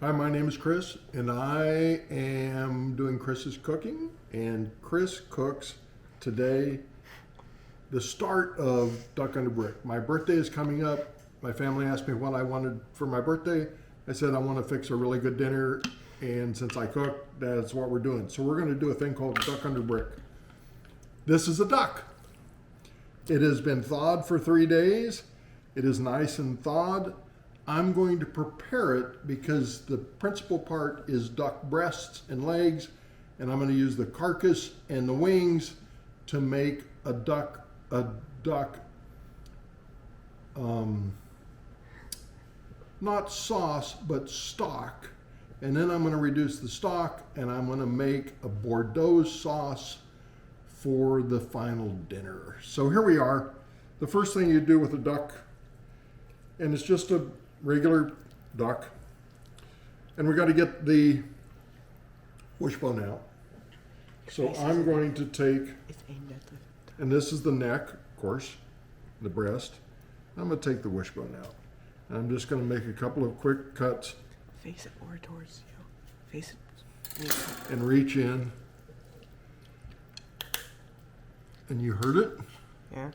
Hi, my name is Kris, and I am doing Kris's cooking. And Kris cooks today the start of Duck Under Brick. My birthday is coming up. My family asked me what I wanted for my birthday. I said I want to fix a really good dinner, and since I cook, that's what we're doing. So we're going to do a thing called Duck Under Brick. This is a duck. It has been thawed for 3 days. It is nice and thawed. I'm going to prepare it because the principal part is duck breasts and legs, and I'm going to use the carcass and the wings to make a duck, not sauce, but stock. And then I'm going to reduce the stock, and I'm going to make a Bordeaux sauce for the final dinner. So here we are. The first thing you do with a duck, and it's just a regular duck, and we got to get the wishbone out. So I'm going to take, and this is the neck, of course, the breast. I'm going to take the wishbone out. And I'm just going to make a couple of quick cuts. Face it more towards you. Face it. And reach in. And you heard it? Yeah.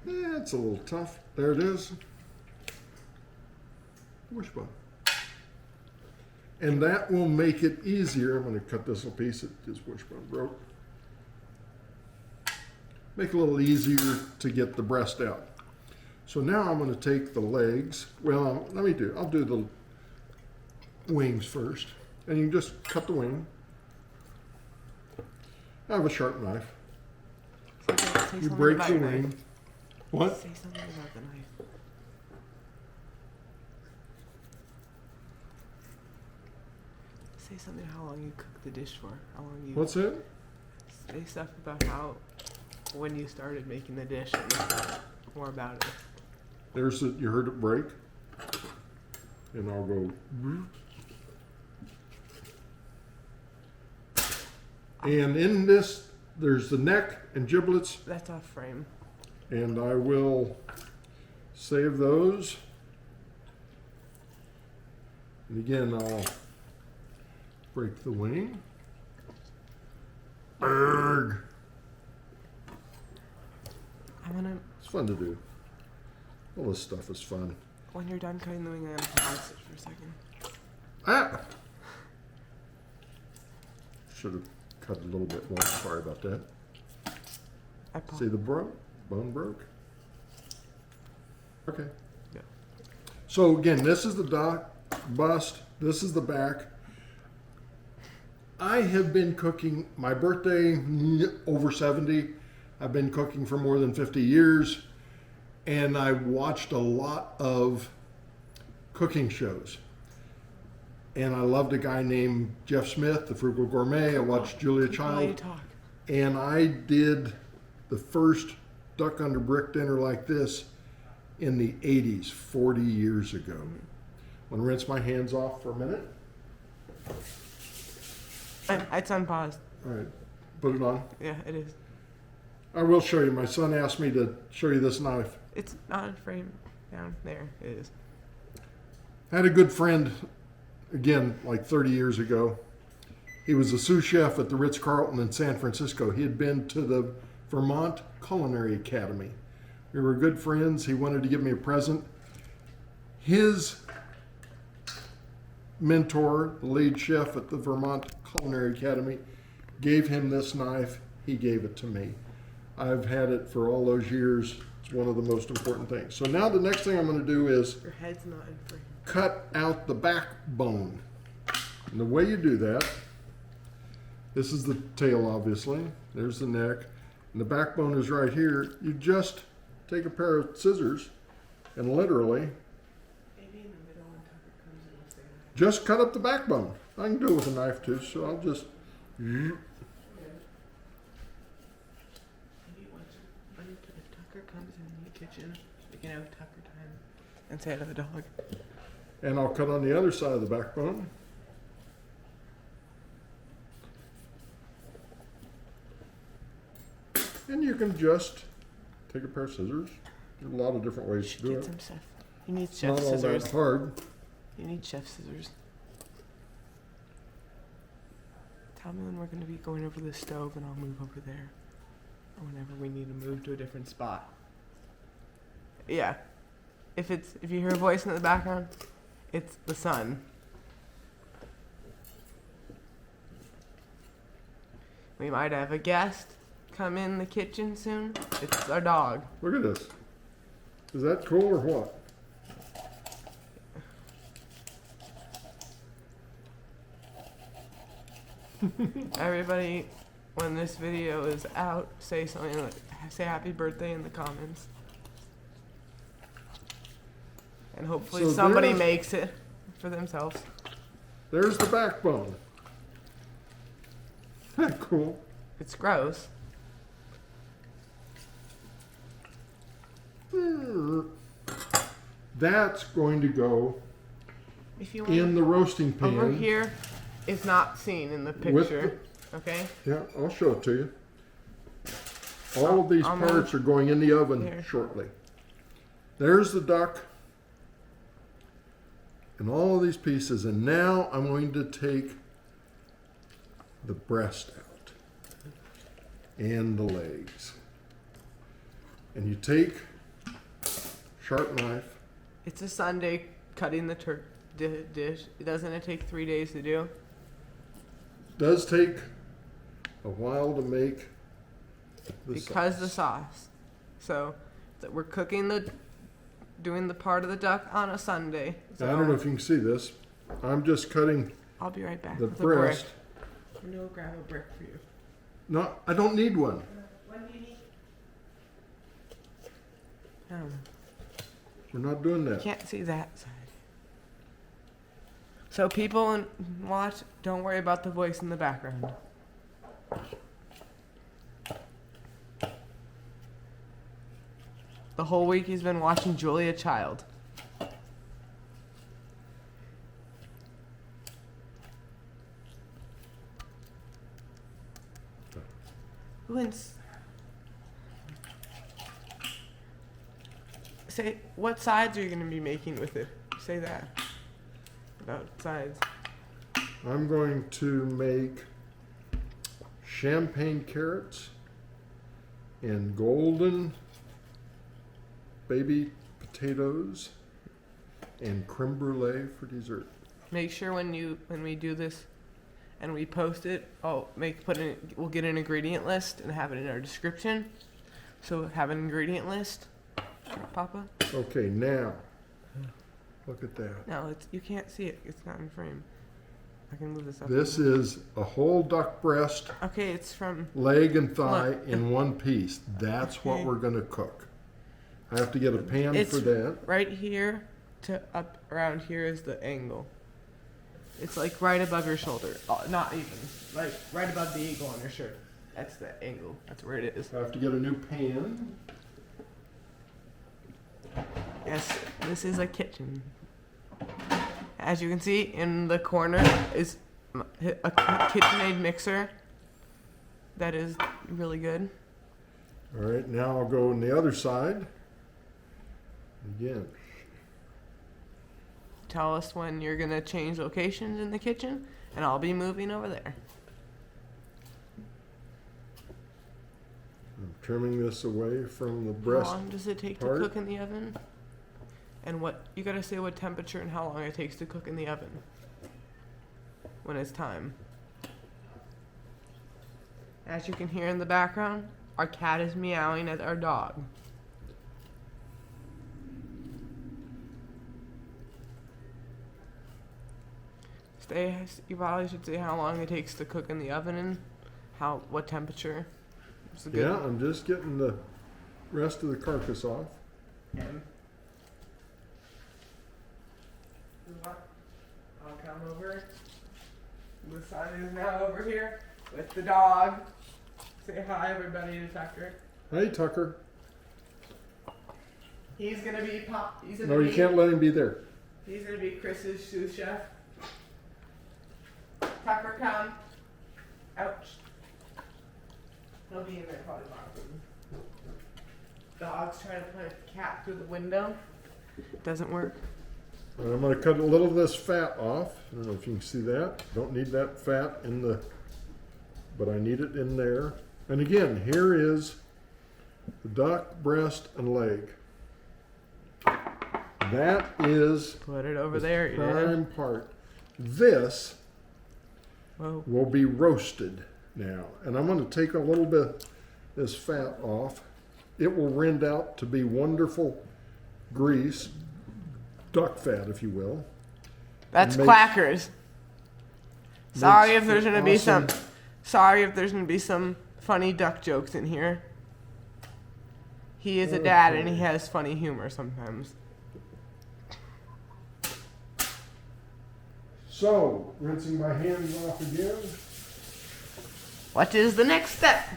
Yeah, it's a little tough. There it is. Wishbone. And that will make it easier. I'm going to cut this little piece that this wishbone broke. Make it a little easier to get the breast out. So now I'm going to take the legs. Well, I'll do the wings first. And you can just cut the wing. I have a sharp knife. You break the wing. What? Say something about the knife. Say something how long you cook the dish for. How long you What's that? say stuff about how when you started making the dish and more about it. There's it. You heard it break. And I'll go. And in this, there's the neck and giblets. That's off frame. And I will save those. And again, I'll break the wing. Berg. It's fun to do. All this stuff is fun. When you're done cutting the wing, I'm pause it for a second. Ah! Should have cut a little bit more. Sorry about that. See the bone broke? Okay. Yeah. So again, this is the duck bust. This is the back. I have been cooking my birthday over 70. I've been cooking for more than 50 years. And I watched a lot of cooking shows. And I loved a guy named Jeff Smith, the Frugal Gourmet. I watched Julia Child. And I did the first Duck Under Brick dinner like this in the 80s, 40 years ago. I'm going to rinse my hands off for a minute. It's unpaused. All right, put it on. Yeah, it is. I will show you. My son asked me to show you this knife. It's not in frame down there. It is. I had a good friend, again, like 30 years ago. He was a sous chef at the Ritz-Carlton in San Francisco. He had been to the Vermont Culinary Academy. We were good friends. He wanted to give me a present. His mentor, the lead chef at the Vermont Culinary Academy, gave him this knife. He gave it to me. I've had it for all those years. It's one of the most important things. So now the next thing I'm going to do is Your head's not in frame. cut out the backbone. And the way you do that, this is the tail, obviously. There's the neck. And the backbone is right here. You just take a pair of scissors and literally Maybe in the middle when Tucker comes in, we'll say that. just cut up the backbone. I can do it with a knife too, so I'll just... Maybe if Tucker comes in the kitchen, we can have Tucker time and say to the dog. And I'll cut on the other side of the backbone. And you can just take a pair of scissors There's a lot of different ways to do Get it. some chef. You need It's chef not all scissors. that hard. You need chef scissors. Tell me when we're gonna be going over the stove, and I'll move over there. Or whenever we need to move to a different spot. Yeah. If you hear a voice in the background, it's the sun. We might have a guest come in the kitchen soon. It's our dog. Look at this. Is that cool or what? Everybody, when this video is out, say something like, say happy birthday in the comments. And hopefully So somebody there's- makes it for themselves. There's the backbone. Isn't that cool? It's gross. That's going to go If you want in the roasting pan. over here, it's not seen in the With picture. Okay? Yeah, I'll show it to you. All of these I'll parts are going in the oven Here. shortly. There's the duck and all of these pieces, and now I'm going to take the breast out and the legs. And you take sharp knife. It's a Sunday cutting the dish. Doesn't it take 3 days to do? Does take a while to make Because the sauce. So we're doing the part of the duck on a Sunday. I don't know if you can see this. I'm just cutting I'll be right back the with a brick. breast. I'm gonna go grab a brick for you. No, I don't need one. When do you need? I don't know. We're not doing that. Can't see that side. So people watch. Don't worry about the voice in the background. The whole week he's been watching Julia Child. Say, what sides are you going to be making with it? Say that. About sides. I'm going to make champagne carrots and golden baby potatoes and creme brulee for dessert. Make sure when we do this and we post it, we'll get an ingredient list and have it in our description. So have an ingredient list, Papa. Okay, now look at that. No, you can't see it. It's not in frame. I can move this up. This is a whole duck breast, Okay, it's from. leg and thigh Look. in one piece. That's what Okay. we're going to cook. I have to get a pan It's for that. right here to up around here is the angle. It's like right above your shoulder. Oh, not even. Like right above the eagle on your shirt. That's the angle. That's where it is. I have to get a new pan. Yes, this is a kitchen. As you can see, in the corner is a KitchenAid mixer. That is really good. All right, now I'll go on the other side. Again. Tell us when you're gonna change locations in the kitchen, and I'll be moving over there. I'm trimming this away from the How breast. long does it take part. to cook in the oven? And what you gotta say what temperature and how long it takes to cook in the oven when it's time. As you can hear in the background, our cat is meowing at our dog. You probably should say how long it takes to cook in the oven and what temperature. It's a good Yeah, I'm just getting the rest of the carcass off. And I'll come over. The sun is now over here with the dog. Say hi, everybody, to Tucker. Hey, Tucker. He's gonna be No, you can't let him be there. He's gonna be Chris's sous chef. Tucker, come. Ouch. He'll be in there probably boxing. Dog's trying to plant the cat through the window. Doesn't work. And I'm going to cut a little of this fat off. I don't know if you can see that. Don't need that fat in the, but I need it in there. And again, here is the duck, breast, and leg. That is Put it over there. the prime part. This will be roasted now. And I'm going to take a little bit of this fat off. It will rend out to be wonderful grease, duck fat, if you will. That's Makes- Quackers. Sorry makes if there's for gonna be some. awesome- Sorry if there's gonna be some funny duck jokes in here. He is a dad and he has funny humor sometimes. So, rinsing my hands off again. What is the next step?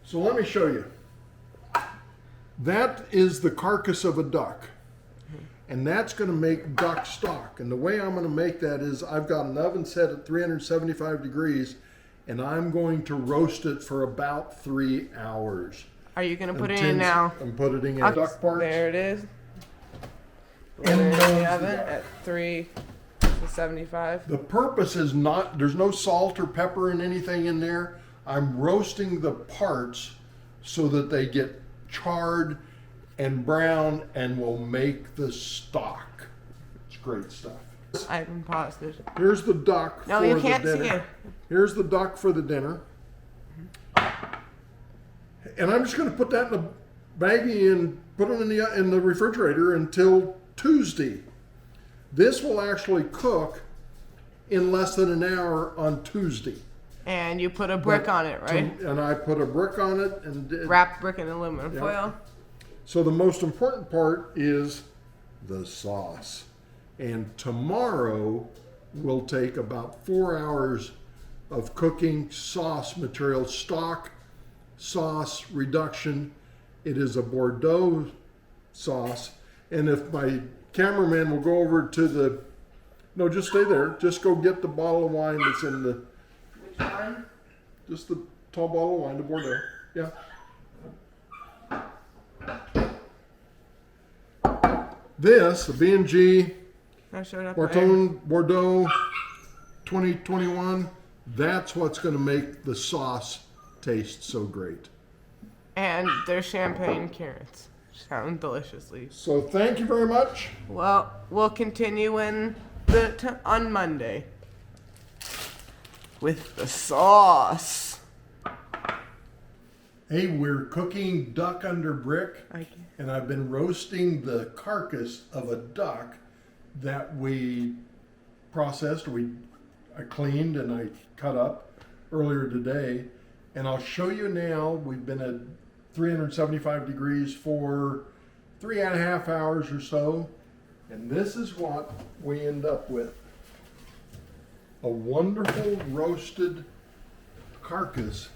So let me show you. That is the carcass of a duck. And that's going to make duck stock. And the way I'm going to make that is I've got an oven set at 375 degrees and I'm going to roast it for about 3 hours. Are you gonna put it in now? I'm putting in Okay, duck parts. there it is. Put it in the oven at 375. The purpose is not, there's no salt or pepper and anything in there. I'm roasting the parts so that they get charred and brown and will make the stock. It's great stuff. I haven't paused it. Here's the duck No, for you the can't dinner. see it. Here's the duck for the dinner. And I'm just going to put that in a baggie and put it in the refrigerator until Tuesday. This will actually cook in less than an hour on Tuesday. And you put a brick on it, right? And I put a brick on it and Wrap brick in aluminum Yeah. foil. So the most important part is the sauce. And tomorrow will take about 4 hours of cooking sauce material, stock, sauce, reduction. It is a Bordeaux sauce. And if my cameraman will go over to the, no, just stay there. Just go get the bottle of wine that's in the, Which one? just the tall bottle of wine, the Bordeaux. Yeah. This, the B&G That showed up. Bordeaux 2021, that's what's going to make the sauce taste so great. And there's champagne carrots. Sound deliciously. So thank you very much. Well, we'll continue on Monday with the sauce. Hey, we're cooking duck under brick, and I've been roasting the carcass of a duck that we processed, I cleaned and I cut up earlier today. And I'll show you now, we've been at 375 degrees for 3.5 hours or so. And this is what we end up with. A wonderful roasted carcass.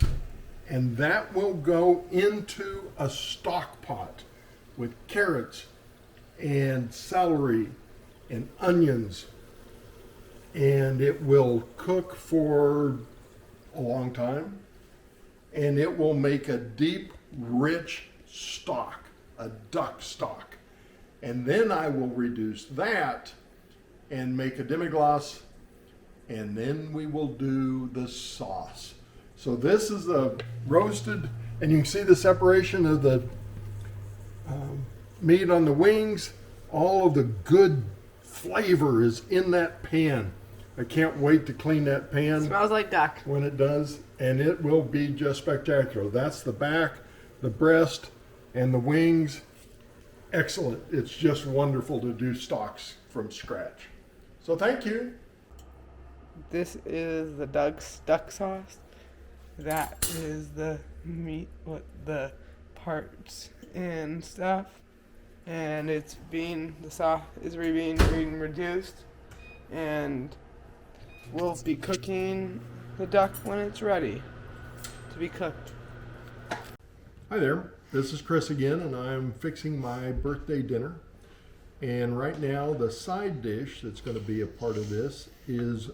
And that will go into a stock pot with carrots and celery and onions. And it will cook for a long time. And it will make a deep, rich stock, a duck stock. And then I will reduce that and make a demi-glace, and then we will do the sauce. So this is the roasted, and you can see the separation of the meat on the wings. All of the good flavor is in that pan. I can't wait to clean that pan. Smells like duck. When it does, and it will be just spectacular. That's the back, the breast, and the wings. Excellent. It's just wonderful to do stocks from scratch. So thank you. This is the duck sauce. That is the meat, the parts and stuff. And the sauce is being reduced. And we'll be cooking the duck when it's ready to be cooked. Hi there. This is Kris again, and I'm fixing my birthday dinner. And right now, the side dish that's going to be a part of this is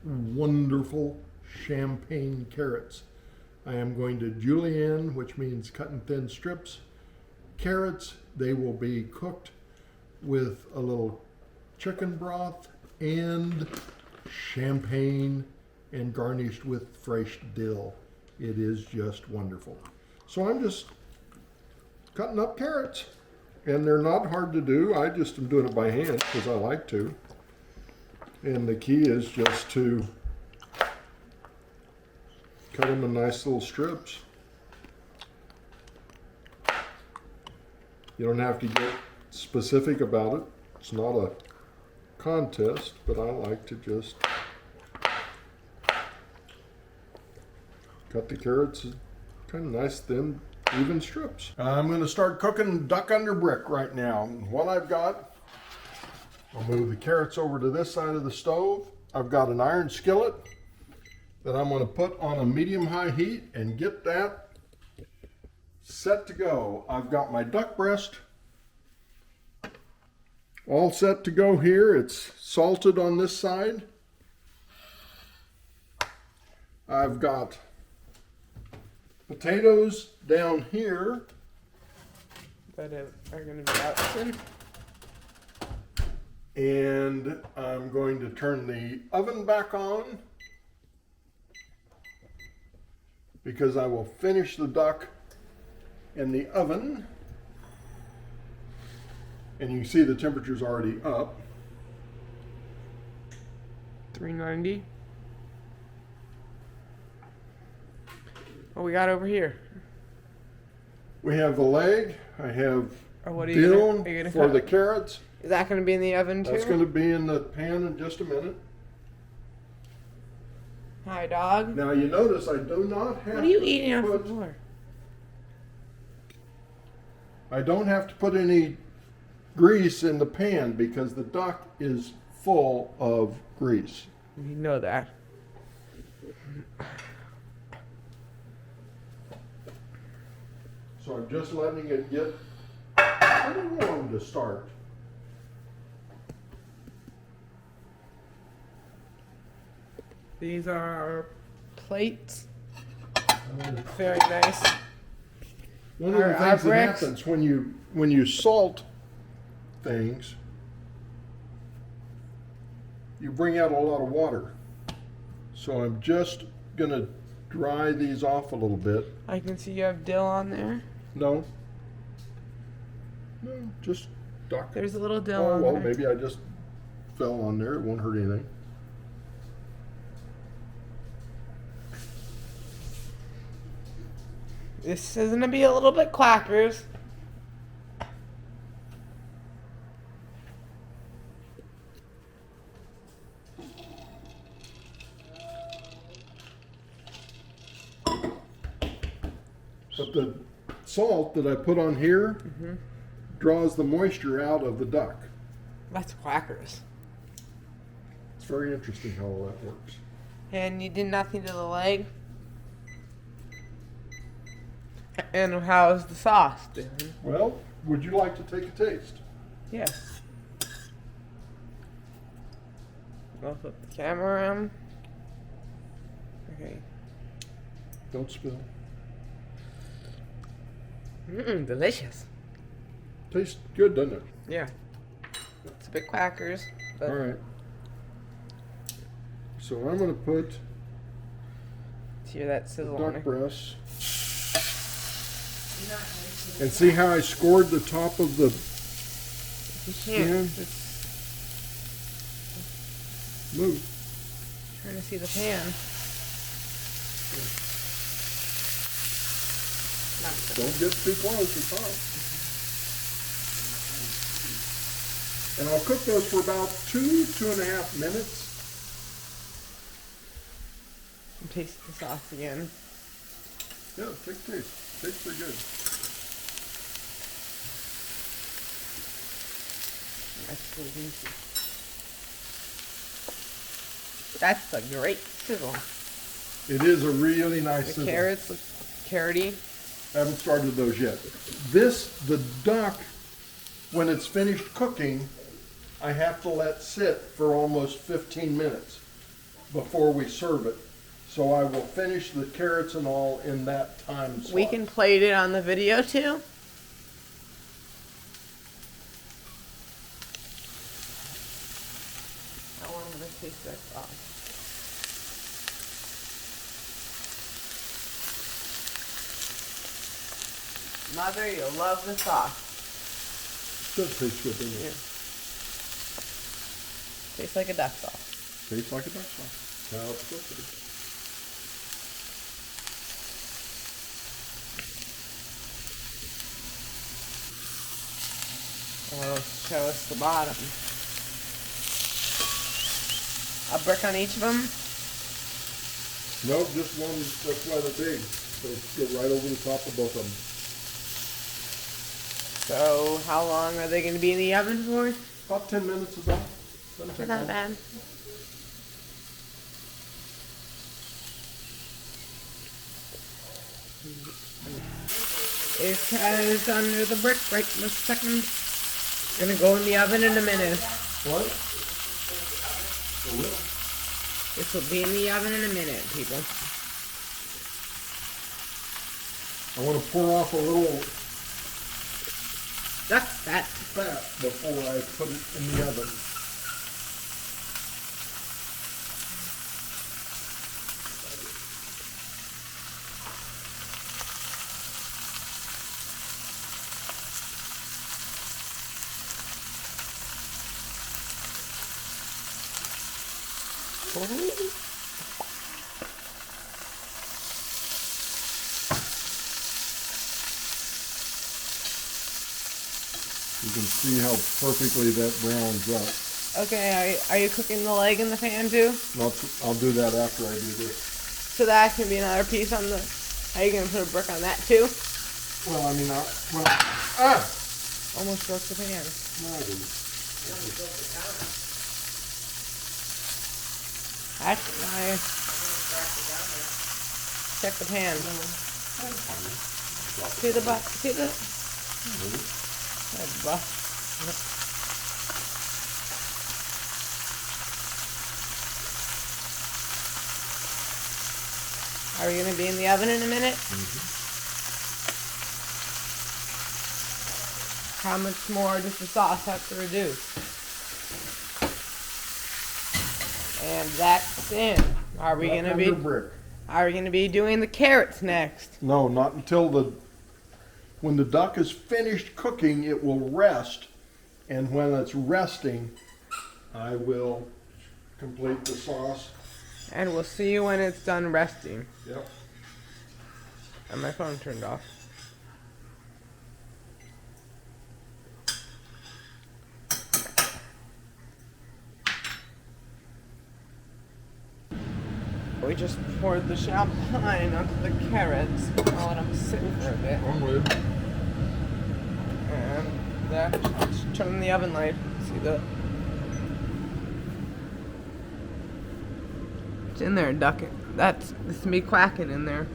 wonderful champagne carrots. I am going to julienne, which means cut in thin strips, carrots. They will be cooked with a little chicken broth and champagne and garnished with fresh dill. It is just wonderful. So I'm just cutting up carrots, and they're not hard to do. I just am doing it by hand because I like to. And the key is just to cut them in nice little strips. You don't have to get specific about it. It's not a contest, but I like to just cut the carrots in kind of nice, thin, even strips. I'm going to start cooking duck under brick right now. What I've got, I'll move the carrots over to this side of the stove. I've got an iron skillet that I'm going to put on a medium-high heat and get that set to go. I've got my duck breast all set to go here. It's salted on this side. I've got potatoes down here that are going to be out soon. And I'm going to turn the oven back on because I will finish the duck in the oven. And you can see the temperature's already up. 390. What we got over here? We have the leg. I have What dill gonna for cut? the carrots. Is that going to be in the oven too? That's going to be in the pan in just a minute. Hi, dog. Now you notice I do not have What are you to eating off the put, floor? I don't have to put any grease in the pan because the duck is full of grease. You know that. So I'm just letting it get pretty warm to start. These are our plates. Very nice. One of the Our things that bricks. happens when you salt things, you bring out a lot of water. So I'm just gonna dry these off a little bit. I can see you have dill on there. No, just duck. There's a little dill Oh on well, there. maybe I just fell on there. It won't hurt anything. This is gonna be a little bit quackers. But the salt that I put on here draws the moisture out of the duck. That's quackers. It's very interesting how all that works. And you did nothing to the leg. And how's the sauce doing? Well, would you like to take a taste? Yes. I'll flip the camera around. Okay. Don't spill. Delicious. Tastes good, doesn't it? Yeah. It's a bit quackers, but All right. So I'm going to put hear that sizzle on duck it. breasts. And see how I scored the top of the You skin? can't. It's Move. trying to see the pan. Don't get too close to the top. And I'll cook those for about 2.5 minutes. I'm tasting the sauce again. Yeah, take a taste. Tastes pretty good. That's so juicy. That's a great sizzle. It is a really nice The sizzle. carrots look carroty. I haven't started those yet. The duck, when it's finished cooking, I have to let sit for almost 15 minutes before we serve it. So I will finish the carrots and all in that time slot. We can plate it on the video too. I want to taste that sauce. Mother, you'll love the sauce. Does taste good, doesn't Yeah. it? Tastes like a duck sauce. Tastes like a duck sauce. How it's supposed to be. Oh, show us the bottom. A brick on each of them? No, just one. That's why they're big. So go right over the top of both of them. So, how long are they going to be in the oven for? About 10 minutes is all. Doesn't take Not long. bad. It's under the brick right this second. Gonna go in the oven in a minute. What? A little. This will be in the oven in a minute, people. I want to pour off a little Duck fat. fat before I put it in the oven. You can see how perfectly that browns up. Okay, are you cooking the leg in the pan too? I'll do that after I do this. So that can be another piece on the. Are you gonna put a brick on that too? Well, I mean, Almost broke the pan. No, I didn't. That's why. Check the pan. See the butt. See the. That butt. Are we gonna be in the oven in a minute? How much more does the sauce have to reduce? And that's in. Are we gonna be? Brick. Are we gonna be doing the carrots next? No, not until when the duck is finished cooking, it will rest, and when it's resting, I will complete the sauce. And we'll see you when it's done resting. Yep. And my phone turned off. We just poured the champagne onto the carrots. I'll let them sit for a bit. I'm ready. And let's turn the oven light. See the. It's in there, ducking. That's me quacking in there.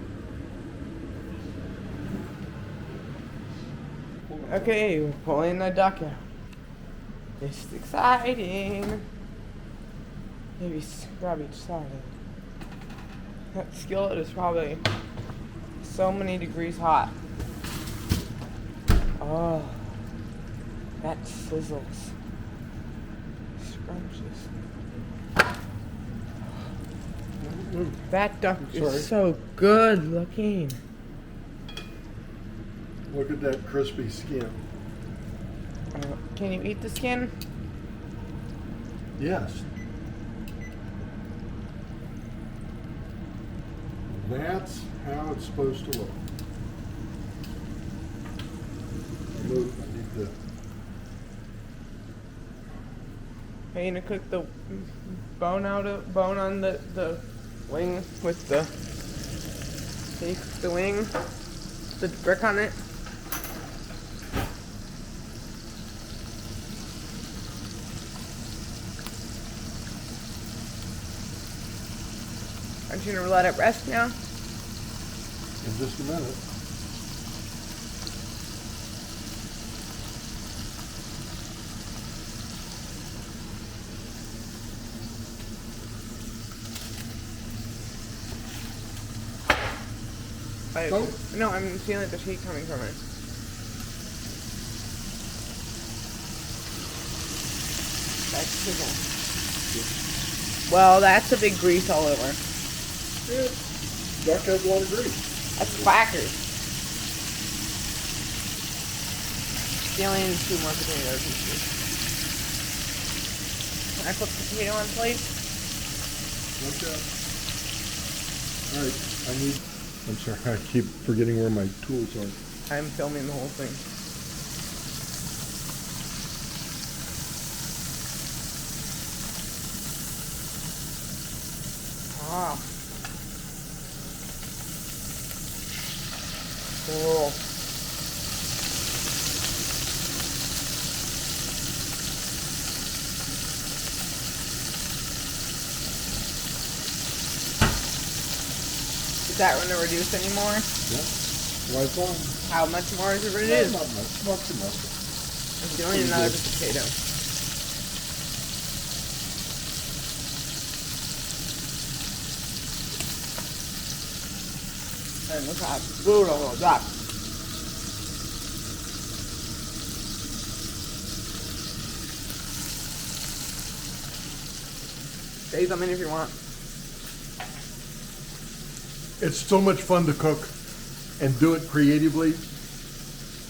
Okay, we're pulling the duck out. It's exciting. Maybe grab each side of it. That skillet is probably so many degrees hot. Oh, that sizzles. Scrumptious. That duck is so good looking. Look at that crispy skin. Can you eat the skin? Yes. That's how it's supposed to look. Move. I need to. Are you gonna cook the bone on the wing with the? Can you cook the wing? The brick on it. Aren't you gonna let it rest now? In just a minute. No, I'm feeling the heat coming from it. That's chicken. Well, that's a big grease all over. Yeah. Duck has a lot of grease. That's crackers. Feeling 2 more potato pieces. Can I put potato on plate? Okay. Alright, I'm sorry, I keep forgetting where my tools are. I'm filming the whole thing. Ah. Cool. Is that going to reduce anymore? Yeah. Right on. How much more is it No, reduced? not much. Not too much. I'm doing another potato. And look at food all of that. Say something if you want. It's so much fun to cook and do it creatively.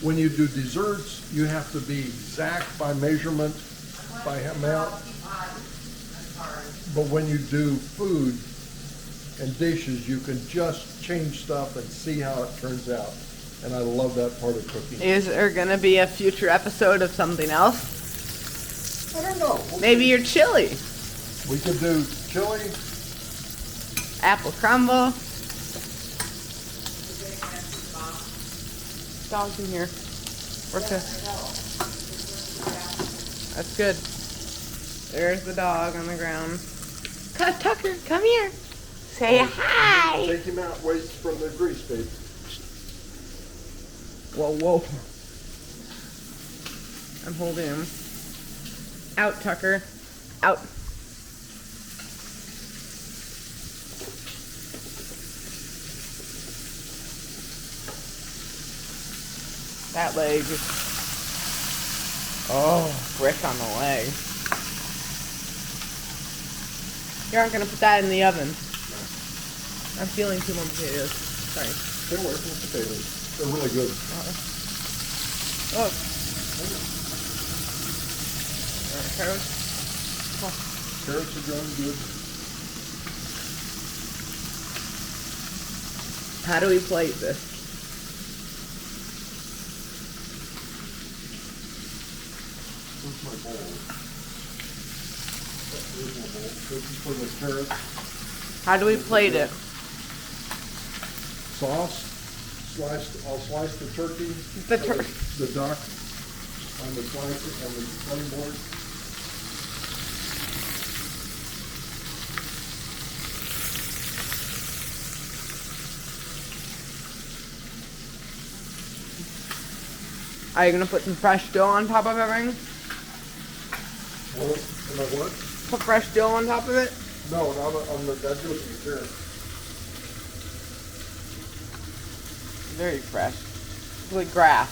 When you do desserts, you have to be exact by measurement, by amount. But when you do food and dishes, you can just change stuff and see how it turns out. And I love that part of cooking. Is there gonna be a future episode of something else? I don't know. Maybe your chili. We could do chili. Apple crumble. Dog's in here. We're good. That's good. There's the dog on the ground. Tucker, come here. Say hi. Take him out, wait from the grease, babe. Whoa, whoa. I'm holding him. Out, Tucker. Out. That leg. Oh, brick on the leg. You aren't gonna put that in the oven. I'm feeling 2 more potatoes. Sorry. They're working with potatoes. They're really good. Oh. Carrots. Oh. Carrots are growing good. How do we plate this? Where's my bowl? Here's my bowl. This is for the carrots. How do we plate it? Sauce. I'll slice the turkey. The duck on the slice on the cutting board. Are you gonna put some fresh dough on top of everything? What? Am I what? Put fresh dough on top of it? No, that goes in the carrot. Very fresh. It's like grass.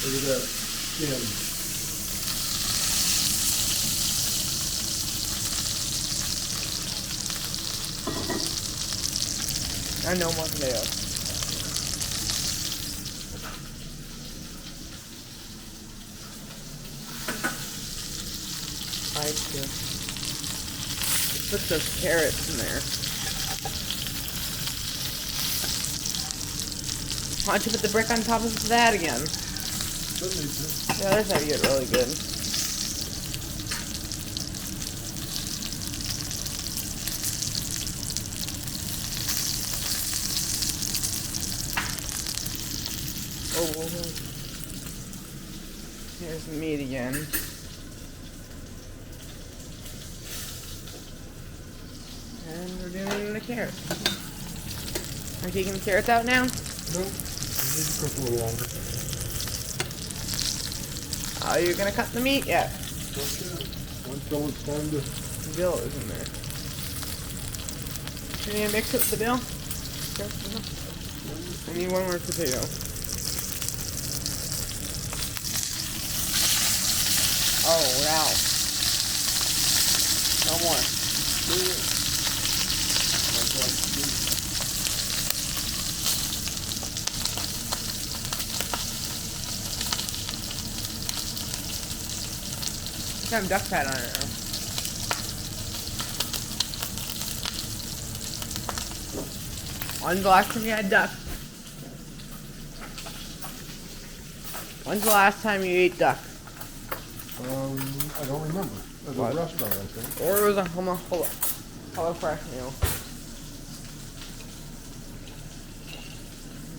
Look at that skin. I know more potatoes. I do. Put those carrots in there. Why don't you put the brick on top of that again? Yeah, that's how you get really good. Oh, whoa, whoa. Here's the meat again. him the carrots. Are you taking the carrots out now? Nope. I need to cook a little longer. Oh, you're gonna cut the meat? Yeah. Okay. Until it's time to. Bill is in there. You need to mix it with the bill? Okay. I need one more potato. Oh, wow. No more. Some duck fat on it now. When's the last time you had duck? When's the last time you ate duck? I don't remember. At a restaurant, I think. Or it was a Hello Fresh meal.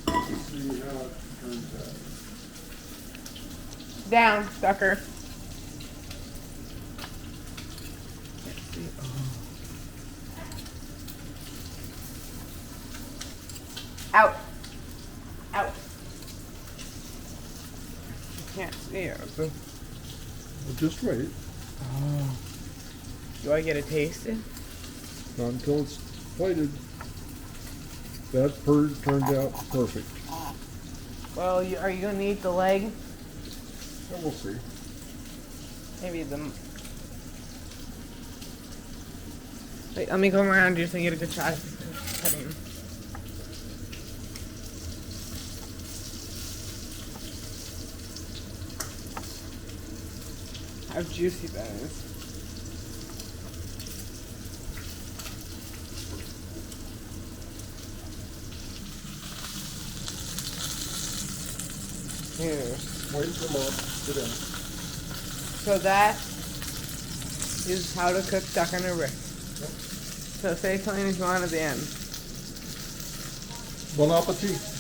Let's see how it turns out. Down, sucker. Out. Out. I can't see it. Well, just wait. Do I get a taste it? Not until it's plated. That turned out perfect. Well, are you gonna eat the leg? So we'll see. Maybe the. Wait, let me come around just so you get a good shot of cutting. How juicy that is. Here. Wait for mom. Sit down. So that is how to cook duck on a brick. Yep. So say something if you want at the end. Bon appetit.